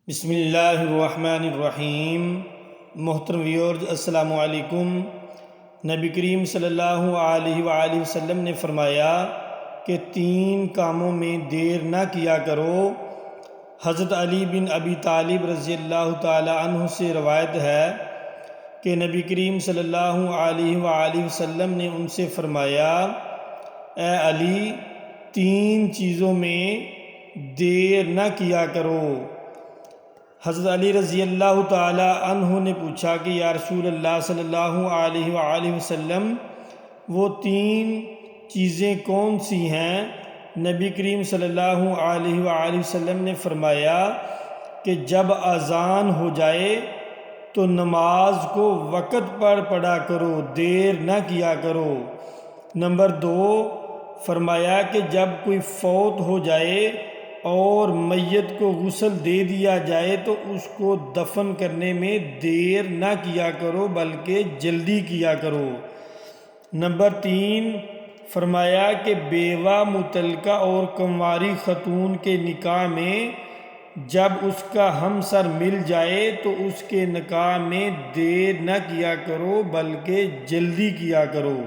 بسم اللہ الرحمن الرحیم۔ محترم ویورز، السلام علیکم۔ نبی کریم صلی اللہ علیہ وآلہ وسلم نے فرمایا کہ 3 کاموں میں دیر نہ کیا کرو۔ حضرت علی بن ابی طالب رضی اللہ تعالی عنہ سے روایت ہے کہ نبی کریم صلی اللہ علیہ وآلہ وسلم نے ان سے فرمایا، اے علی، 3 چیزوں میں دیر نہ کیا کرو۔ حضرت علی رضی اللہ تعالی عنہ نے پوچھا کہ یا رسول اللہ صلی اللہ علیہ وآلہ وسلم، وہ 3 چیزیں کون سی ہیں؟ نبی کریم صلی اللہ علیہ وآلہ وسلم نے فرمایا کہ جب اذان ہو جائے تو نماز کو وقت پر پڑھا کرو، دیر نہ کیا کرو۔ نمبر 2، فرمایا کہ جب کوئی فوت ہو جائے اور میت کو غسل دے دیا جائے تو اس کو دفن کرنے میں دیر نہ کیا کرو بلکہ جلدی کیا کرو۔ نمبر 3، فرمایا کہ بیوہ مطلقہ اور کنواری خاتون کے نکاح میں جب اس کا ہمسر مل جائے تو اس کے نکاح میں دیر نہ کیا کرو بلکہ جلدی کیا کرو۔